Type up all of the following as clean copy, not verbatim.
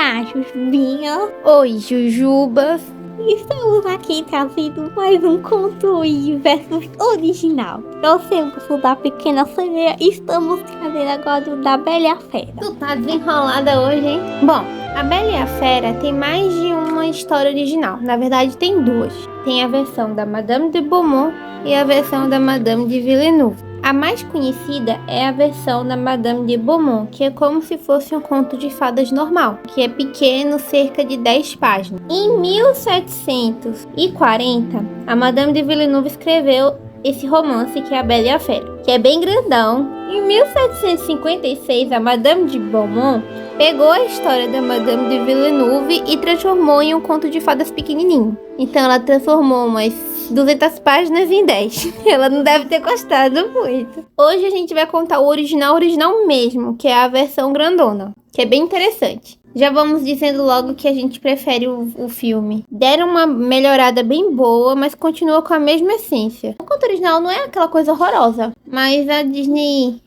Olá, Jujubinha. Oi, Jujubas. Estamos aqui trazendo mais um conto e versos original. Trouxemos da Pequena Sereia e estamos trazendo agora o da Bela e a Fera. Tu tá desenrolada hoje, hein? Bom, a Bela e a Fera tem mais de uma história original. Na verdade, tem duas. Tem a versão da Madame de Beaumont e a versão da Madame de Villeneuve. A mais conhecida é a versão da Madame de Beaumont, que é como se fosse um conto de fadas normal, que é pequeno, cerca de 10 páginas. Em 1740, a Madame de Villeneuve escreveu esse romance, que é a Bela e a Fera, que é bem grandão. Em 1756, a Madame de Beaumont pegou a história da Madame de Villeneuve e transformou em um conto de fadas pequenininho. Então ela transformou umas 200 páginas em 10. Ela não deve ter gostado muito. Hoje a gente vai contar o original mesmo, que é a versão grandona, que é bem interessante. Já vamos dizendo logo que a gente prefere o filme. Deram uma melhorada bem boa, mas continua com a mesma essência. O conto original não é aquela coisa horrorosa, mas a Disney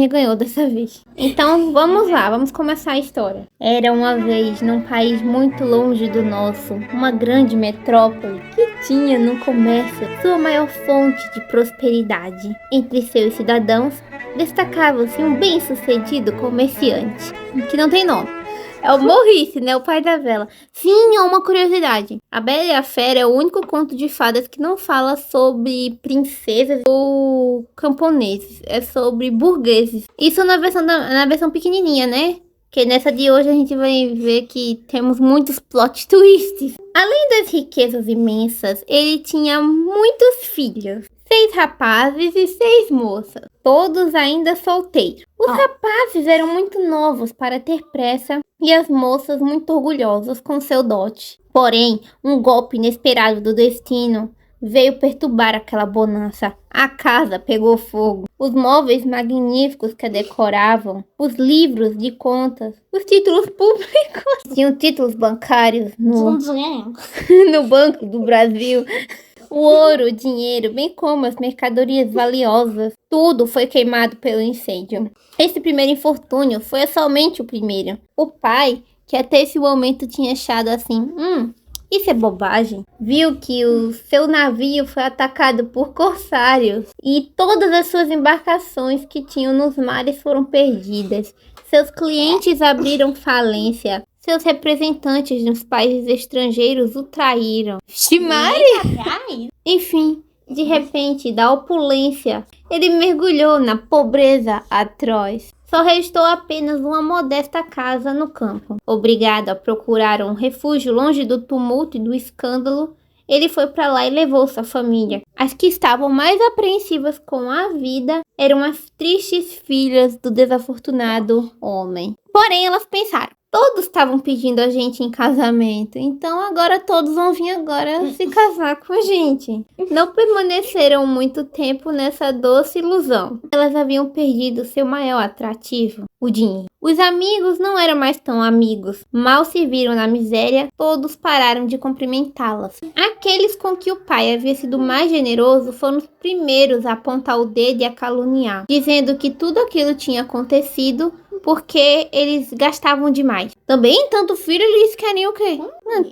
ganhou dessa vez. Então vamos lá, vamos começar a história. Era uma vez, num país muito longe do nosso, uma grande metrópole que tinha no comércio sua maior fonte de prosperidade. Entre seus cidadãos destacava-se um bem-sucedido comerciante, que não tem nome. É o Maurice, né? O pai da Bela. Sim, é uma curiosidade. A Bela e a Fera é o único conto de fadas que não fala sobre princesas ou camponeses. É sobre burgueses. Isso na versão pequenininha, né? Que nessa de hoje a gente vai ver que temos muitos plot twists. Além das riquezas imensas, ele tinha muitos filhos. 6 rapazes e 6 moças, todos ainda solteiros. Os rapazes eram muito novos para ter pressa e as moças muito orgulhosas com seu dote. Porém, um golpe inesperado do destino veio perturbar aquela bonança. A casa pegou fogo. Os móveis magníficos que a decoravam, os livros de contas, os títulos públicos, tinham títulos bancários no Banco do Brasil. O ouro, o dinheiro, bem como as mercadorias valiosas, tudo foi queimado pelo incêndio. Esse primeiro infortúnio foi somente o primeiro. O pai, que até esse momento tinha achado assim, isso é bobagem, viu que o seu navio foi atacado por corsários e todas as suas embarcações que tinham nos mares foram perdidas. Seus clientes abriram falência. Seus representantes nos países estrangeiros o traíram. Enfim, de repente, da opulência, ele mergulhou na pobreza atroz. Só restou apenas uma modesta casa no campo. Obrigado a procurar um refúgio longe do tumulto e do escândalo, ele foi para lá e levou sua família. As que estavam mais apreensivas com a vida eram as tristes filhas do desafortunado homem. Porém, elas pensaram, todos estavam pedindo a gente em casamento, então agora todos vão vir agora se casar com a gente. Não permaneceram muito tempo nessa doce ilusão. Elas haviam perdido seu maior atrativo, o dinheiro. Os amigos não eram mais tão amigos. Mal se viram na miséria, todos pararam de cumprimentá-las. Aqueles com que o pai havia sido mais generoso foram os primeiros a apontar o dedo e a caluniar, dizendo que tudo aquilo tinha acontecido porque eles gastavam demais. Também, tanto filho, eles querem o quê?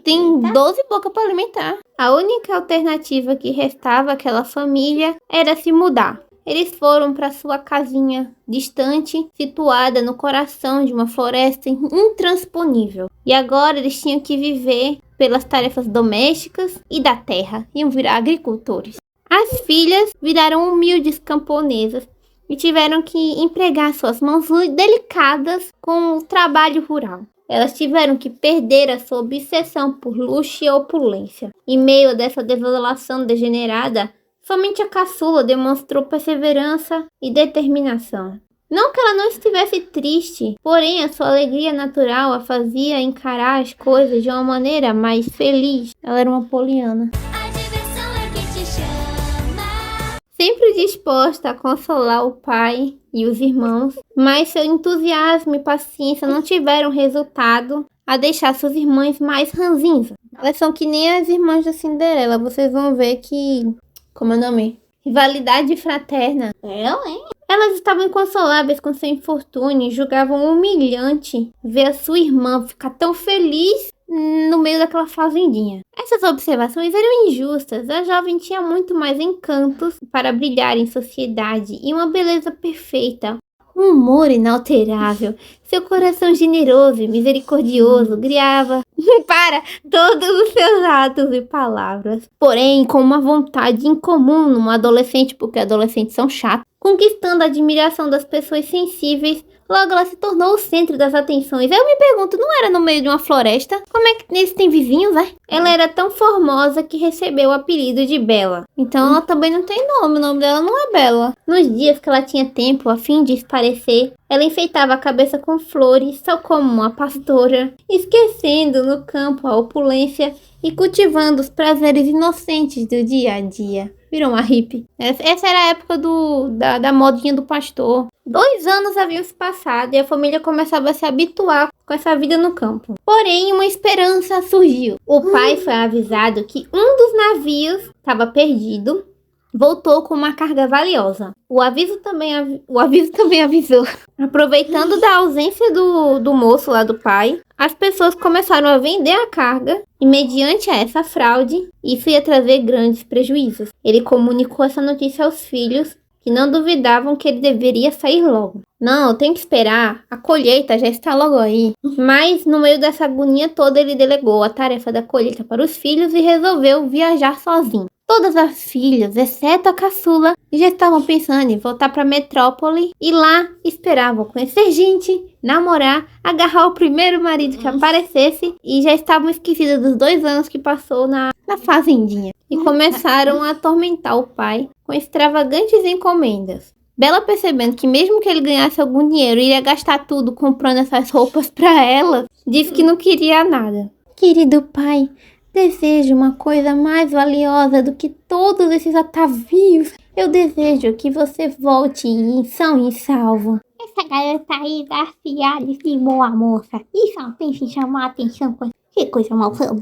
Tem 12 bocas para alimentar. A única alternativa que restava àquela família era se mudar. Eles foram para sua casinha distante, situada no coração de uma floresta intransponível. E agora eles tinham que viver pelas tarefas domésticas e da terra. Iam virar agricultores. As filhas viraram humildes camponesas e tiveram que empregar suas mãos delicadas com o trabalho rural. Elas tiveram que perder a sua obsessão por luxo e opulência. Em meio a dessa desolação degenerada, somente a caçula demonstrou perseverança e determinação. Não que ela não estivesse triste, porém a sua alegria natural a fazia encarar as coisas de uma maneira mais feliz. Ela era uma poliana. Sempre disposta a consolar o pai e os irmãos, mas seu entusiasmo e paciência não tiveram resultado a deixar suas irmãs mais ranzinhas. Elas são que nem as irmãs da Cinderela, vocês vão ver que... Como é o nome? Rivalidade fraterna. Elas estavam inconsoláveis com seu infortúnio e julgavam humilhante ver a sua irmã ficar tão feliz no meio daquela fazendinha. Essas observações eram injustas. A jovem tinha muito mais encantos para brilhar em sociedade e uma beleza perfeita. Um humor inalterável, seu coração generoso e misericordioso guiava para todos os seus atos e palavras. Porém, com uma vontade incomum numa adolescente, porque adolescentes são chatos, conquistando a admiração das pessoas sensíveis, logo ela se tornou o centro das atenções. Eu me pergunto, não era no meio de uma floresta? Como é que eles têm vizinhos, é? Ela era tão formosa que recebeu o apelido de Bela. Então ela também não tem nome, o nome dela não é Bela. Nos dias que ela tinha tempo, a fim de esparecer, ela enfeitava a cabeça com flores, tal como uma pastora, esquecendo no campo a opulência e cultivando os prazeres inocentes do dia a dia. Virou uma hippie. Essa era a época da modinha do pastor. 2 anos haviam se passado e a família começava a se habituar com essa vida no campo. Porém, uma esperança surgiu. O pai foi avisado que um dos navios estava perdido. Voltou com uma carga valiosa. O aviso também avisou. Aproveitando da ausência do moço lá do pai, as pessoas começaram a vender a carga e, mediante essa fraude, isso ia trazer grandes prejuízos. Ele comunicou essa notícia aos filhos, que não duvidavam que ele deveria sair logo. Não, tem que esperar, a colheita já está logo aí. Mas, no meio dessa agonia toda, ele delegou a tarefa da colheita para os filhos e resolveu viajar sozinho. Todas as filhas, exceto a caçula, já estavam pensando em voltar para a metrópole e lá esperavam conhecer gente, namorar, agarrar o primeiro marido que aparecesse e já estavam esquecidas dos 2 anos que passou na fazendinha. E começaram a atormentar o pai com extravagantes encomendas. Bela, percebendo que mesmo que ele ganhasse algum dinheiro, iria gastar tudo comprando essas roupas para ela, disse que não queria nada. Querido pai, desejo uma coisa mais valiosa do que todos esses atavios. Eu desejo que você volte em são e salvo. Essa garota aí da cidade de boa moça. Isso não tem que chamar a atenção com que coisa malvada.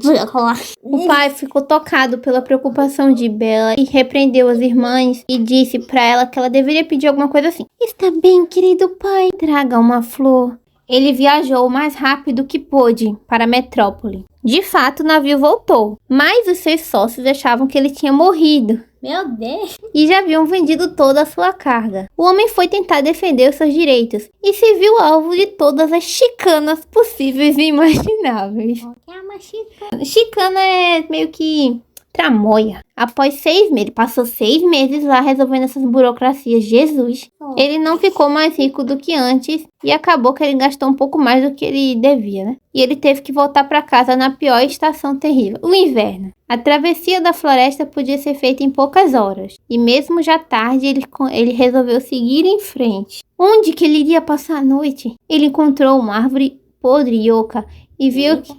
O pai ficou tocado pela preocupação de Bela e repreendeu as irmãs e disse para ela que ela deveria pedir alguma coisa assim. Está bem, querido pai, traga uma flor. Ele viajou o mais rápido que pôde para a metrópole. De fato, o navio voltou, mas os seus sócios achavam que ele tinha morrido. Meu Deus! E já haviam vendido toda a sua carga. O homem foi tentar defender os seus direitos e se viu alvo de todas as chicanas possíveis e imagináveis. O que é uma chicana? Chicana é meio que tramóia. Após 6 meses, ele passou 6 meses lá resolvendo essas burocracias. Jesus! Ele não ficou mais rico do que antes e acabou que ele gastou um pouco mais do que ele devia, né? E ele teve que voltar para casa na pior estação terrível, o inverno. A travessia da floresta podia ser feita em poucas horas. E mesmo já tarde, ele resolveu seguir em frente. Onde que ele iria passar a noite? Ele encontrou uma árvore podre e oca e viu que...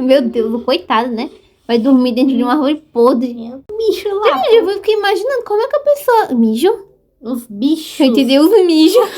Meu Deus, coitado, né? Vai dormir dentro de uma árvore podre. Bicho lá. Eu fiquei imaginando como é que a pessoa... Mijo? Os bichos. Entendeu? Os mijos.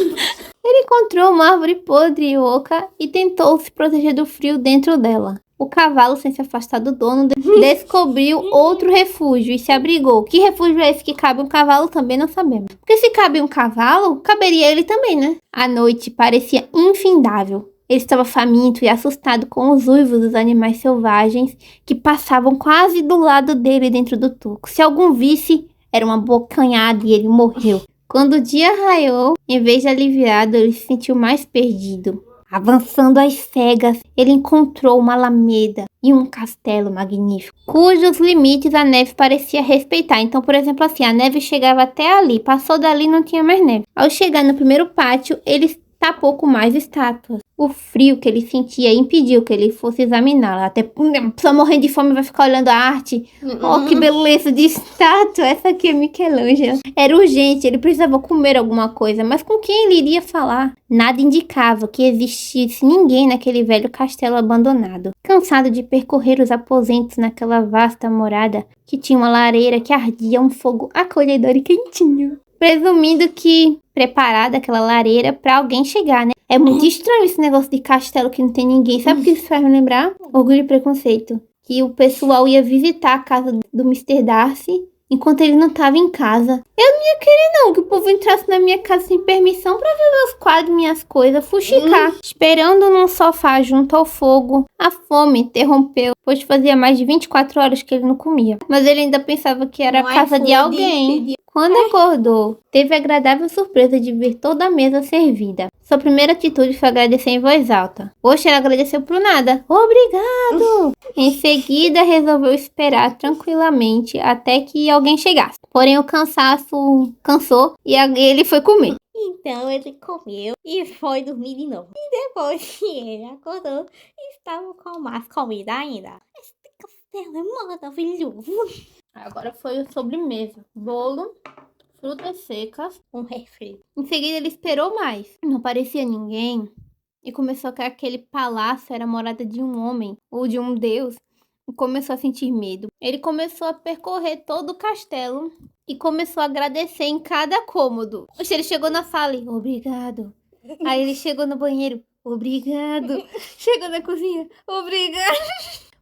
Ele encontrou uma árvore podre e oca e tentou se proteger do frio dentro dela. O cavalo, sem se afastar do dono, descobriu outro refúgio e se abrigou. Que refúgio é esse que cabe um cavalo? Também não sabemos. Porque se cabe um cavalo, caberia ele também, né? A noite parecia infindável. Ele estava faminto e assustado com os uivos dos animais selvagens que passavam quase do lado dele dentro do turco. Se algum visse, era uma bocanhada e ele morreu. Quando o dia raiou, em vez de aliviado, ele se sentiu mais perdido. Avançando às cegas, ele encontrou uma alameda e um castelo magnífico, cujos limites a neve parecia respeitar. Então, por exemplo, assim, a neve chegava até ali, passou dali e não tinha mais neve. Ao chegar no primeiro pátio, ele tapou com mais estátuas. O frio que ele sentia impediu que ele fosse examiná-la. Até a pessoa morrendo de fome vai ficar olhando a arte. Oh, que beleza de estátua. Essa aqui é Michelangelo. Era urgente, ele precisava comer alguma coisa. Mas com quem ele iria falar? Nada indicava que existisse ninguém naquele velho castelo abandonado. Cansado de percorrer os aposentos naquela vasta morada, que tinha uma lareira que ardia um fogo acolhedor e quentinho. Presumindo que preparada aquela lareira para alguém chegar, né? É muito estranho esse negócio de castelo que não tem ninguém. Sabe o que isso faz me lembrar? Orgulho e Preconceito. Que o pessoal ia visitar a casa do Mr. Darcy enquanto ele não estava em casa. Eu não ia querer não que o povo entrasse na minha casa sem permissão pra ver meus quadros, minhas coisas, fuxicar. Esperando num sofá junto ao fogo, a fome interrompeu, pois fazia mais de 24 horas que ele não comia. Mas ele ainda pensava que era a casa de alguém. Quando acordou, teve a agradável surpresa de ver toda a mesa servida. Sua primeira atitude foi agradecer em voz alta. Poxa, ela agradeceu por nada. Obrigado! Em seguida, resolveu esperar tranquilamente até que alguém chegasse. Porém, o cansaço cansou e ele foi comer. Então ele comeu e foi dormir de novo. E depois que ele acordou, estava com mais comida ainda. Este castelo é maravilhoso. Agora foi a sobremesa. Bolo, frutas secas, Um refri. Em seguida, ele esperou mais. Não aparecia ninguém. E começou a que aquele palácio era a morada de um homem ou de um deus. E começou a sentir medo. Ele começou a percorrer todo o castelo e começou a agradecer em cada cômodo. Ele chegou na sala e obrigado. Aí ele chegou no banheiro, obrigado. Chegou na cozinha, obrigado.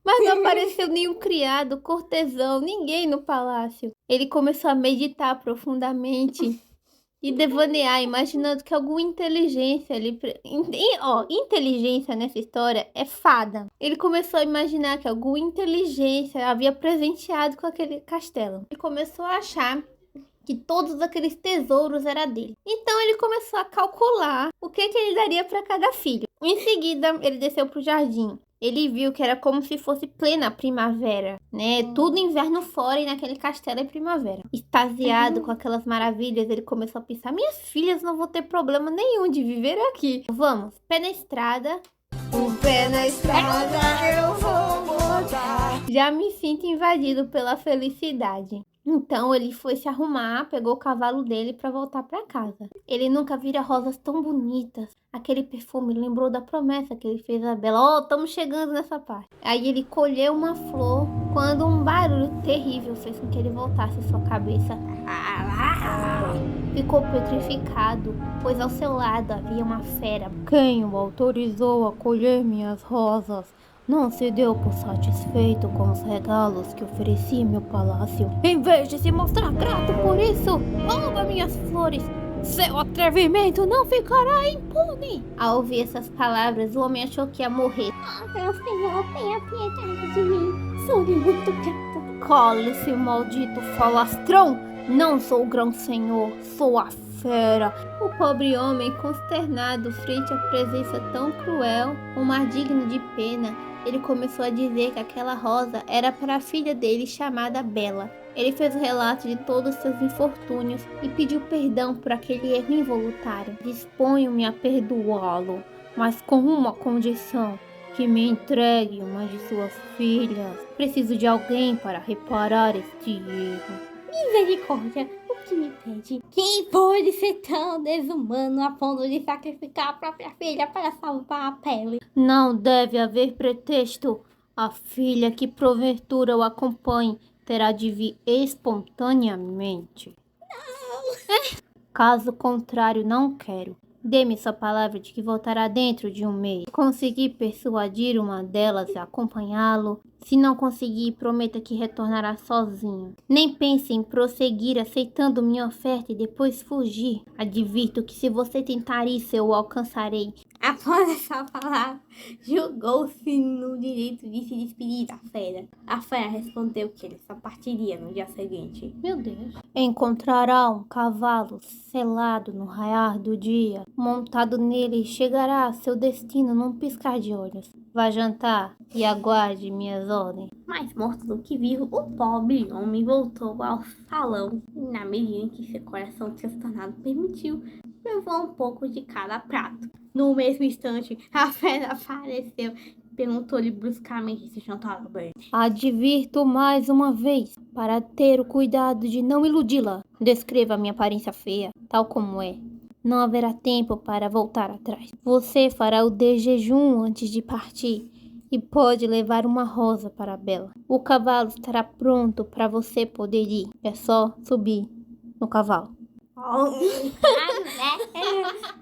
Mas não apareceu nenhum criado, cortesão, ninguém no palácio. Ele começou a meditar profundamente e devanear, imaginando que alguma inteligência ali... inteligência nessa história é fada. Ele começou a imaginar que alguma inteligência havia presenteado com aquele castelo. Ele começou a achar que todos aqueles tesouros eram dele. Então ele começou a calcular o que ele daria para cada filho. Em seguida, ele desceu para o jardim. Ele viu que era como se fosse plena primavera, né? Tudo inverno fora e naquele castelo é primavera. Extasiado com aquelas maravilhas, ele começou a pensar: minhas filhas não vão ter problema nenhum de viver aqui. Vamos, pé na estrada. O pé na estrada eu vou botar. Já me sinto invadido pela felicidade. Então ele foi se arrumar, pegou o cavalo dele para voltar para casa. Ele nunca vira rosas tão bonitas. Aquele perfume lembrou da promessa que ele fez a Bela. Estamos chegando nessa parte. Aí ele colheu uma flor quando um barulho terrível fez com que ele voltasse sua cabeça. Ficou petrificado, pois ao seu lado havia uma fera. Quem o autorizou a colher minhas rosas? Não se deu por satisfeito com os regalos que ofereci em meu palácio. Em vez de se mostrar grato por isso, rouba minhas flores. Seu atrevimento não ficará impune. Ao ouvir essas palavras, o homem achou que ia morrer. Meu senhor, tenha piedade de mim. Sou muito grato. Cale-se, maldito falastrão. Não sou o grão-senhor, sou a fera. O pobre homem, consternado frente à presença tão cruel, um mar digno de pena, ele começou a dizer que aquela rosa era para a filha dele chamada Bela. Ele fez o relato de todos os seus infortúnios e pediu perdão por aquele erro involuntário. Disponho-me a perdoá-lo, mas com uma condição: que me entregue uma de suas filhas. Preciso de alguém para reparar este erro. Misericórdia, o que me pede? Quem pode ser tão desumano a ponto de sacrificar a própria filha para salvar a pele? Não deve haver pretexto. A filha que porventura o acompanhe terá de vir espontaneamente. Não! Caso contrário, não quero. Dê-me sua palavra de que voltará dentro de um mês. Consegui persuadir uma delas a acompanhá-lo. Se não conseguir, prometa que retornará sozinho. Nem pense em prosseguir aceitando minha oferta e depois fugir. Advirto que se você tentar isso, eu o alcançarei. Após essa palavra, julgou-se no direito de se despedir da fera. A fera respondeu que ele só partiria no dia seguinte. Meu Deus. Encontrará um cavalo selado no raiar do dia. Montado nele, chegará a seu destino num piscar de olhos. Vá jantar e aguarde minhas ordens. Mais morto do que vivo, o pobre homem voltou ao salão. E na medida em que seu coração transtornado permitiu, levou um pouco de cada prato. No mesmo instante, a fera apareceu e perguntou-lhe bruscamente se jantara bem. Advirto mais uma vez, para ter o cuidado de não iludi-la. Descreva a minha aparência feia, tal como é. Não haverá tempo para voltar atrás. Você fará o de jejum antes de partir e pode levar uma rosa para a Bela. O cavalo estará pronto para você poder ir. É só subir no cavalo.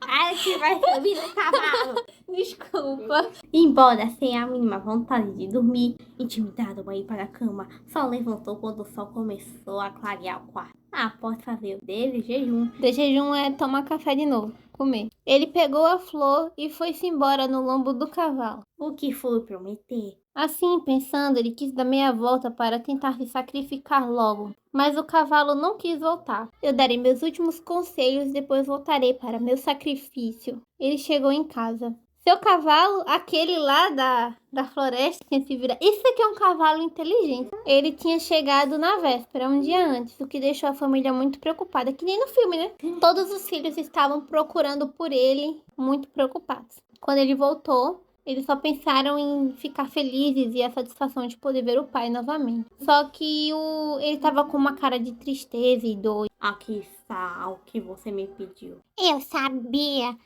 A gente vai subir no cavalo. Desculpa. Embora sem a mínima vontade de dormir, intimidado a ir para a cama, só levantou quando o sol começou a clarear o quarto. Após fazer o dele, jejum. De jejum é tomar café de novo, comer. Ele pegou a flor e foi-se embora no lombo do cavalo. O que foi prometer? Assim, pensando, ele quis dar meia volta para tentar se sacrificar logo. Mas o cavalo não quis voltar. Eu darei meus últimos conselhos, depois voltarei para meu sacrifício. Ele chegou em casa. Seu cavalo, aquele lá da floresta, tinha se virado. Isso aqui é um cavalo inteligente. Ele tinha chegado na véspera, um dia antes, o que deixou a família muito preocupada, que nem no filme, né? Todos os filhos estavam procurando por ele, muito preocupados. Quando ele voltou, eles só pensaram em ficar felizes e a satisfação de poder ver o pai novamente. Só que ele estava com uma cara de tristeza e dor. Aqui está o que você me pediu. Eu sabia.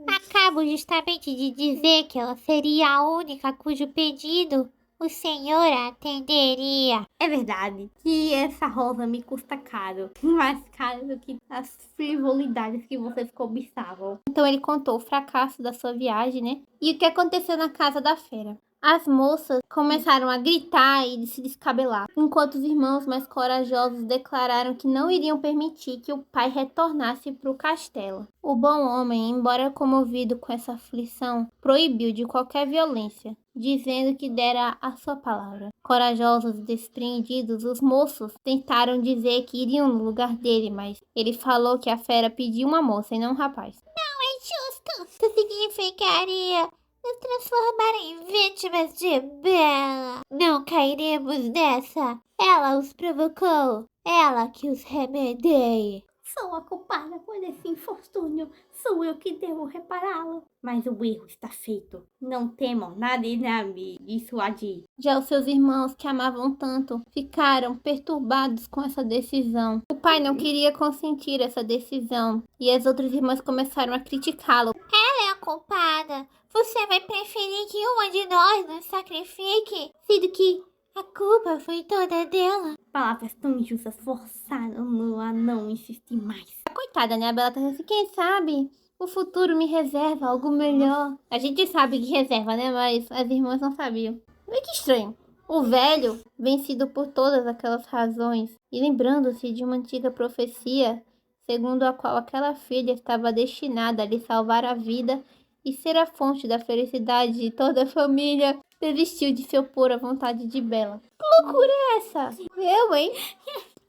Acabo justamente de dizer que ela seria a única cujo pedido o senhor atenderia. É verdade que essa rosa me custa caro. Mais caro do que as frivolidades que vocês cobiçavam. Então ele contou o fracasso da sua viagem, né? E o que aconteceu na casa da fera. As moças começaram a gritar e se descabelar, enquanto os irmãos mais corajosos declararam que não iriam permitir que o pai retornasse para o castelo. O bom homem, embora comovido com essa aflição, proibiu de qualquer violência, dizendo que dera a sua palavra. Corajosos e despreendidos, os moços tentaram dizer que iriam no lugar dele, mas ele falou que a fera pediu uma moça e não um rapaz. Não é justo. Isso significaria nos transformar em vítimas de Bela. Não cairemos nessa. Ela os provocou. Ela que os remedeie. Sou a culpada por esse infortúnio. Sou eu que devo repará-lo. Mas o erro está feito. Não temam nada irá me dissuadir. Já os seus irmãos, que amavam tanto, ficaram perturbados com essa decisão. O pai não queria consentir essa decisão e as outras irmãs começaram a criticá-lo. Ela é a culpada. Você vai preferir que uma de nós nos sacrifique, sendo que a culpa foi toda dela. Palavras tão injustas forçaram-no a não insistir mais. Coitada, né? A Bela tá assim, quem sabe o futuro me reserva algo melhor. A gente sabe que reserva, né? Mas as irmãs não sabiam. Meio que estranho. O velho, vencido por todas aquelas razões e lembrando-se de uma antiga profecia, segundo a qual aquela filha estava destinada a lhe salvar a vida e ser a fonte da felicidade de toda a família, desistiu de se opor à vontade de Bela. Que loucura é essa? Eu, hein?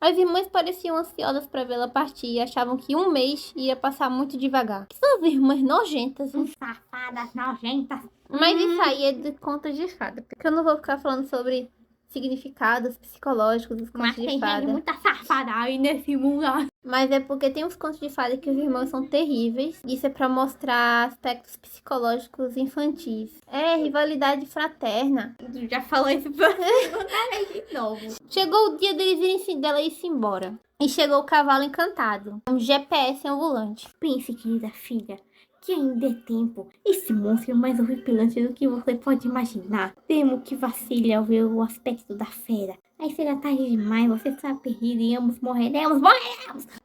As irmãs pareciam ansiosas para vê-la partir e achavam que um mês ia passar muito devagar. Que são as irmãs nojentas, hein? Safadas, nojentas. Mas isso aí é de contos de fada. Porque eu não vou ficar falando sobre significados psicológicos dos contos Mas de tem gente fada. muita safada aí nesse mundo. Mas é porque tem uns contos de fada que os irmãos são terríveis. Isso é pra mostrar aspectos psicológicos infantis. É, rivalidade fraterna. Tu já falou isso pra mim de novo. Chegou o dia dela ir-se embora. E chegou o cavalo encantado. Um GPS ambulante. Pense, querida filha, que ainda é tempo. Esse monstro é mais horripilante do que você pode imaginar. Temo que vacile ao ver o aspecto da fera. Aí será tarde demais, você está perdido e ambos morreremos.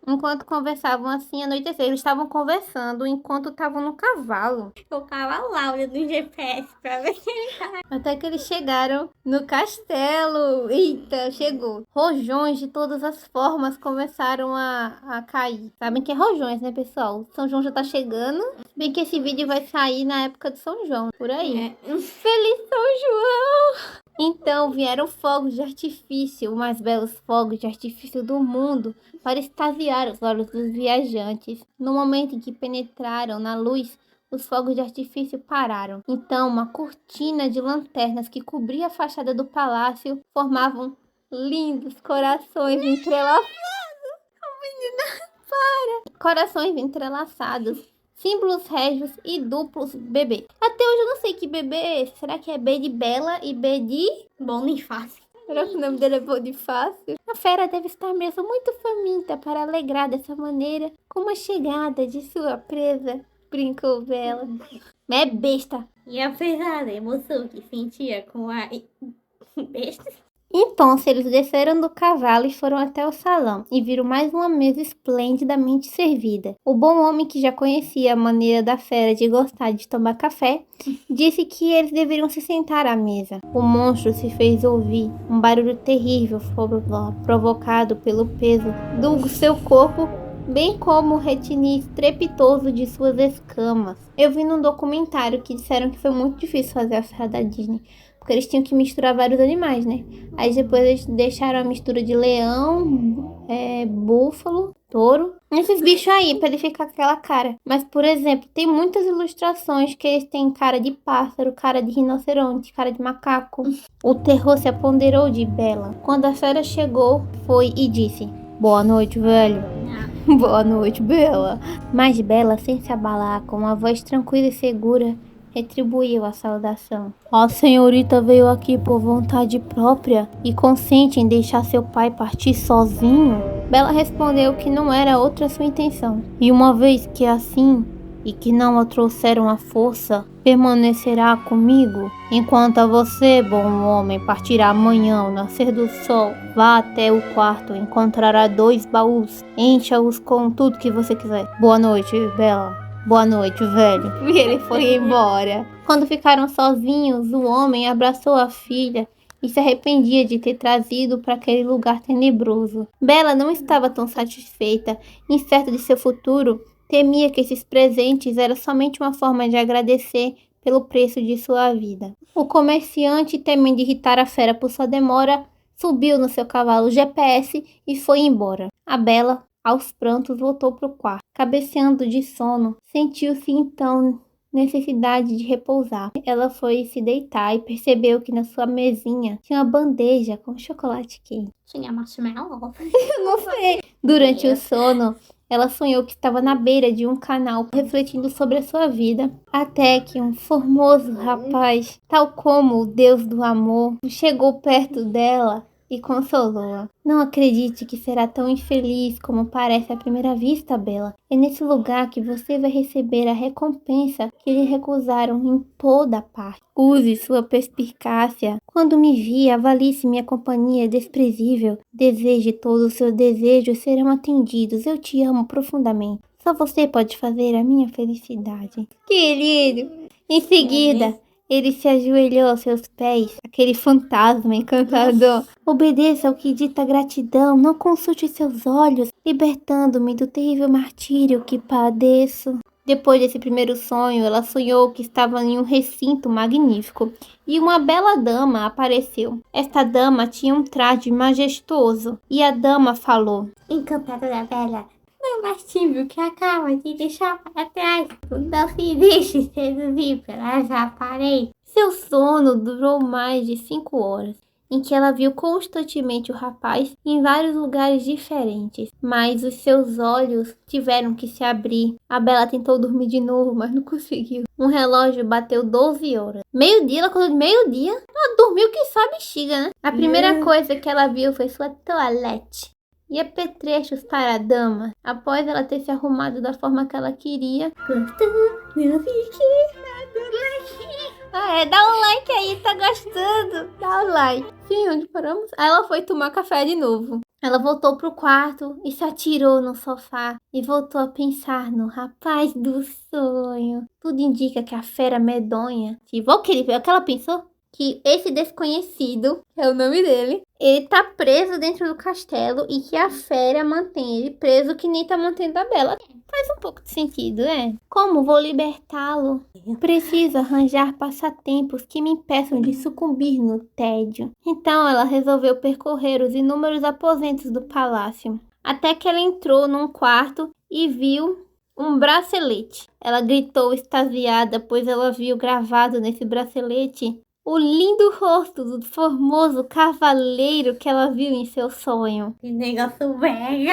Enquanto conversavam assim, anoiteceu. Eles estavam conversando enquanto estavam no cavalo. Eu tava lá olhando no GPS pra ver se ele tá. Até que eles chegaram no castelo. Eita, chegou. Rojões de todas as formas começaram a cair. Sabem que é rojões, né, pessoal? São João já tá chegando. Se bem que esse vídeo vai sair na época de São João, por aí. Feliz São João! Então vieram fogos de artifício, os mais belos fogos de artifício do mundo, para extasiar os olhos dos viajantes. No momento em que penetraram na luz, os fogos de artifício pararam. Então, uma cortina de lanternas que cobria a fachada do palácio formavam lindos corações entrelaçados. Menina, para! Corações entrelaçados. Símbolos régios e duplos bebê. Até hoje eu não sei que bebê é esse. Será que é B de Bela e B de Bonifácio. Será que o nome dele é Bonifácio? A fera deve estar mesmo muito faminta para alegrar dessa maneira com a chegada de sua presa, brincou Bela. É besta. E apesar da emoção que sentia com a besta, Então, eles desceram do cavalo e foram até o salão e viram mais uma mesa esplendidamente servida. O bom homem, que já conhecia a maneira da fera de gostar de tomar café, disse que eles deveriam se sentar à mesa. O monstro se fez ouvir, um barulho terrível provocado pelo peso do seu corpo, bem como o retiniz estrepitoso de suas escamas. Eu vi num documentário que disseram que foi muito difícil fazer a fera da Disney, porque eles tinham que misturar vários animais, né? Aí depois eles deixaram a mistura de leão, búfalo, touro, esses bichos aí, pra ele ficar com aquela cara. Mas, por exemplo, tem muitas ilustrações que eles têm cara de pássaro, cara de rinoceronte, cara de macaco. O terror se apoderou de Bela. Quando a fera chegou, foi e disse: "Boa noite, velho." "Boa noite, Bela." Mas Bela, sem se abalar, com uma voz tranquila e segura, retribuiu a saudação. "A senhorita veio aqui por vontade própria e consente em deixar seu pai partir sozinho?" Bela respondeu que não era outra sua intenção. "E uma vez que é assim, e que não a trouxeram à força, permanecerá comigo? Enquanto a você, bom homem, partirá amanhã ao nascer do sol, vá até o quarto, encontrará 2 baús, encha-os com tudo que você quiser. Boa noite, Bela." "Boa noite, velho." E ele foi embora. Quando ficaram sozinhos, o homem abraçou a filha e se arrependia de ter trazido para aquele lugar tenebroso. Bela não estava tão satisfeita. Incerta de seu futuro, temia que esses presentes eram somente uma forma de agradecer pelo preço de sua vida. O comerciante, temendo irritar a fera por sua demora, subiu no seu cavalo GPS e foi embora. A Bela, aos prantos, voltou para o quarto. Cabeceando de sono, sentiu-se então necessidade de repousar. Ela foi se deitar e percebeu que na sua mesinha tinha uma bandeja com chocolate quente. Tinha marshmallow. Eu não sei. Durante o sono, ela sonhou que estava na beira de um canal, refletindo sobre a sua vida, até que um formoso rapaz, tal como o Deus do amor, chegou perto dela e consolou-a. "Não acredite que será tão infeliz como parece à primeira vista, Bela. É nesse lugar que você vai receber a recompensa que lhe recusaram em toda parte. Use sua perspicácia. Quando me vir, avalie-se minha companhia desprezível. Deseje todos os seus desejos serão atendidos. Eu te amo profundamente. Só você pode fazer a minha felicidade." Querido! Em seguida, ele se ajoelhou aos seus pés, aquele fantasma encantador. "Obedeça ao que dita a gratidão, não consulte seus olhos, libertando-me do terrível martírio que padeço." Depois desse primeiro sonho, ela sonhou que estava em um recinto magnífico e uma bela dama apareceu. Esta dama tinha um traje majestoso e a dama falou: Encantada da Bela, não é mais tímido que acaba de deixar para trás. Não se deixe seduzir pelas aparências. Seu sono durou mais de 5 horas, em que ela viu constantemente o rapaz em vários lugares diferentes, mas os seus olhos tiveram que se abrir. A Bela tentou dormir de novo, mas não conseguiu. Um relógio bateu 12 horas. Meio-dia, ela acordou de meio-dia. Ela dormiu que só a bexiga, né? A primeira coisa que ela viu foi sua toalete e apetrechos para a dama. Após ela ter se arrumado da forma que ela queria, dá um like aí, tá gostando? Dá um like. Sim, onde paramos? Aí ela foi tomar café de novo. Ela voltou pro quarto e se atirou no sofá e voltou a pensar no rapaz do sonho. Tudo indica que a fera medonha, tipo, o que ela pensou? Que esse desconhecido, que é o nome dele, ele tá preso dentro do castelo e que a fera mantém ele preso que nem tá mantendo a Bela. Faz um pouco de sentido, né? Como vou libertá-lo? Preciso arranjar passatempos que me impeçam de sucumbir no tédio. Então ela resolveu percorrer os inúmeros aposentos do palácio, até que ela entrou num quarto e viu um bracelete. Ela gritou extasiada, pois ela viu gravado nesse bracelete o lindo rosto do formoso cavaleiro que ela viu em seu sonho. Que negócio mega.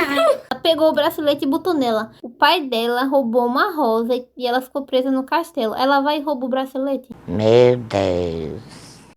Ela pegou o bracelete e botou nela. O pai dela roubou uma rosa e ela ficou presa no castelo. Ela vai e rouba o bracelete. Meu Deus.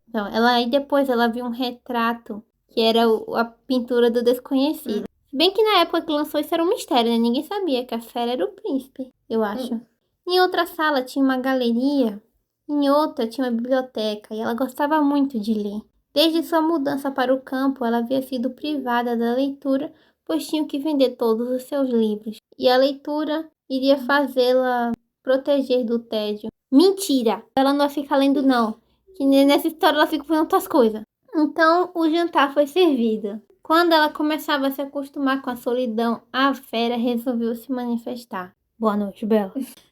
Então, aí depois ela viu um retrato que era a pintura do desconhecido. Se bem que na época que lançou isso era um mistério, né? Ninguém sabia que a fera era o príncipe, eu acho. Em outra sala tinha uma galeria. Em outra tinha uma biblioteca e ela gostava muito de ler. Desde sua mudança para o campo, ela havia sido privada da leitura, pois tinha que vender todos os seus livros. E a leitura iria fazê-la proteger do tédio. Mentira! Ela não fica lendo, não. Que nessa história ela fica fazendo outras coisas. Então, o jantar foi servido. Quando ela começava a se acostumar com a solidão, a fera resolveu se manifestar. Boa noite, Bela.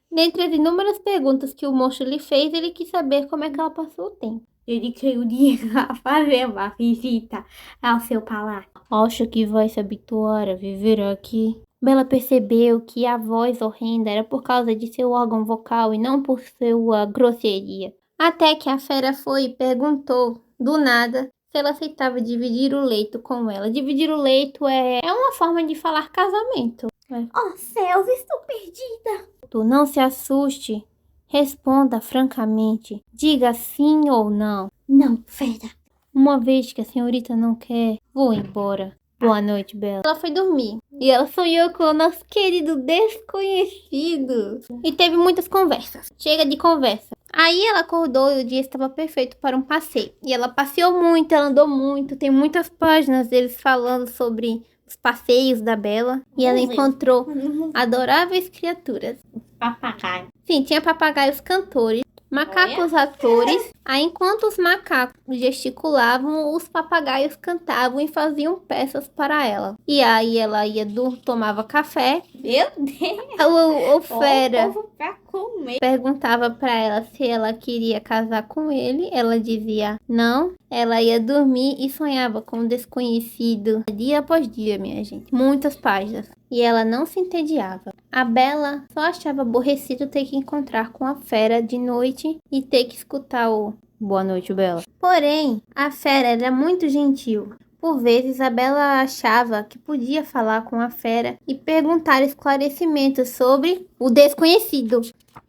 Dentre as inúmeras perguntas que o monstro lhe fez, ele quis saber como é que ela passou o tempo. Dediquei o dia a fazer uma visita ao seu palácio. Acho que vai se habituar a viver aqui. Bela percebeu que a voz horrenda era por causa de seu órgão vocal e não por sua grosseria. Até que a fera foi e perguntou, do nada, se ela aceitava dividir o leito com ela. Dividir o leito é uma forma de falar casamento. Oh, céus, estou perdida. Tu não se assuste. Responda francamente. Diga sim ou não. Não, fera. Uma vez que a senhorita não quer, vou embora. Boa noite, Bela. Ela foi dormir e ela sonhou com o nosso querido desconhecido. E teve muitas conversas. Chega de conversa. Aí ela acordou e o dia estava perfeito para um passeio. E ela passeou muito, ela andou muito. Tem muitas páginas deles falando sobre os passeios da Bela. E ela encontrou adoráveis criaturas. Papagaio. Sim, tinha papagaios cantores, macacos atores. Aí, enquanto os macacos gesticulavam, os papagaios cantavam e faziam peças para ela. E aí ela ia tomava café. Meu Deus. O fera O povo pra comer. perguntava para ela se ela queria casar com ele. Ela dizia não. Ela ia dormir e sonhava com um desconhecido dia após dia, minha gente. Muitas páginas. E ela não se entediava. A Bela só achava aborrecido ter que encontrar com a fera de noite e ter que escutar o boa noite, Bela. Porém, a fera era muito gentil. Por vezes, a Bela achava que podia falar com a fera e perguntar esclarecimentos sobre o desconhecido.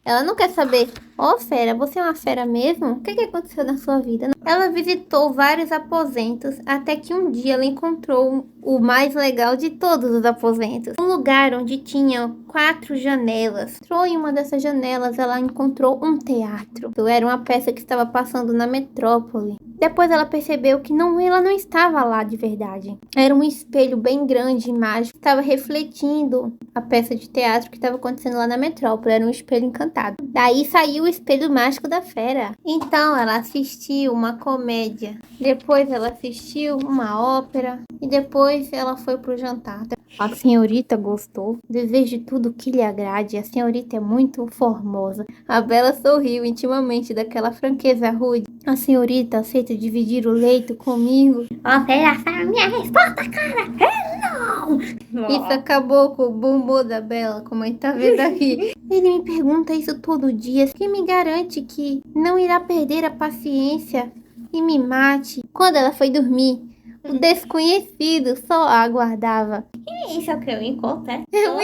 Ela não quer saber, fera, você é uma fera mesmo? O que aconteceu na sua vida? Ela visitou vários aposentos, até que um dia ela encontrou o mais legal de todos os aposentos. Um lugar onde tinha 4 janelas. Entrou em uma dessas janelas, ela encontrou um teatro. Era uma peça que estava passando na metrópole. Depois ela percebeu que ela não estava lá de verdade. Era um espelho bem grande e mágico que estava refletindo a peça de teatro que estava acontecendo lá na metrópole. Era um espelho encantado. Daí saiu o espelho mágico da fera. Então ela assistiu uma comédia. Depois ela assistiu uma ópera. E depois ela foi pro jantar. A senhorita gostou. Desejo tudo que lhe agrade. A senhorita é muito formosa. A Bela sorriu intimamente daquela franqueza rude. A senhorita aceita dividir o leito comigo? Essa é a minha resposta, cara. Não. Isso acabou com o bumbum da Bela, como a gente tá vendo aqui. Ele me pergunta isso todo dia. Quem me garante que não irá perder a paciência e me mate? Quando ela foi dormir, o desconhecido só a aguardava. Isso é o que eu encontro, é? Eu Não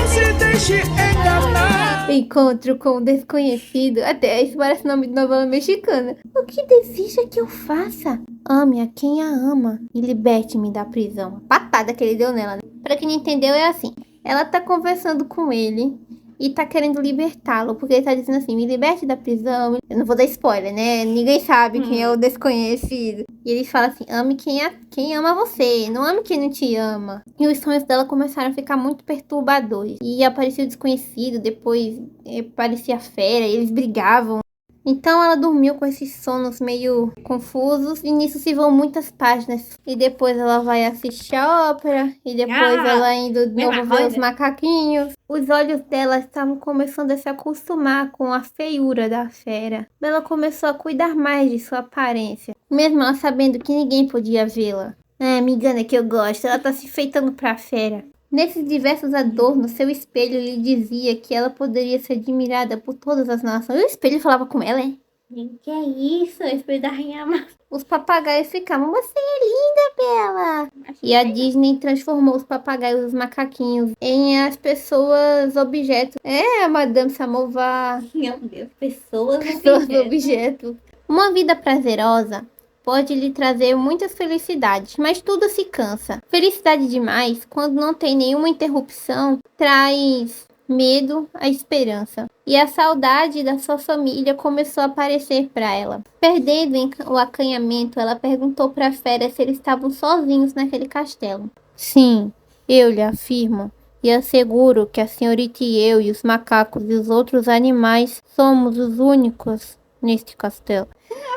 se deixe enganar. encontro com o desconhecido. Até isso parece nome de novela mexicana. O que deseja que eu faça? Ame a quem a ama e liberte-me da prisão. A patada que ele deu nela, né? Pra quem não entendeu, é assim. Ela tá conversando com ele e tá querendo libertá-lo, porque ele tá dizendo assim, me liberte da prisão. Eu não vou dar spoiler, né? Ninguém sabe quem é o desconhecido. E ele fala assim, ame quem ama você, não ame quem não te ama. E os sonhos dela começaram a ficar muito perturbadores. E aparecia o desconhecido, depois aparecia a fera, e eles brigavam. Então ela dormiu com esses sonos meio confusos e nisso se vão muitas páginas. E depois ela vai assistir a ópera e depois ela indo de novo ver os macaquinhos. Os olhos dela estavam começando a se acostumar com a feiura da fera. Ela começou a cuidar mais de sua aparência, mesmo ela sabendo que ninguém podia vê-la. Me engana que eu gosto, ela tá se enfeitando pra fera. Nesses diversos adornos, seu espelho lhe dizia que ela poderia ser admirada por todas as nações. E o espelho falava com ela, hein? Que é isso? O espelho da rainha má. Os papagaios ficavam, você é linda, Bela! E a Disney transformou os papagaios, os macaquinhos, em as pessoas objetos. A Madame Samovar. Meu Deus, pessoas objetos. Uma vida prazerosa pode lhe trazer muitas felicidades, mas tudo se cansa. Felicidade demais, quando não tem nenhuma interrupção, traz medo à esperança. e a saudade da sua família começou a aparecer para ela. Perdendo o acanhamento, ela perguntou para a fera se eles estavam sozinhos naquele castelo. Sim, eu lhe afirmo e asseguro que a senhorita e eu e os macacos e os outros animais somos os únicos neste castelo.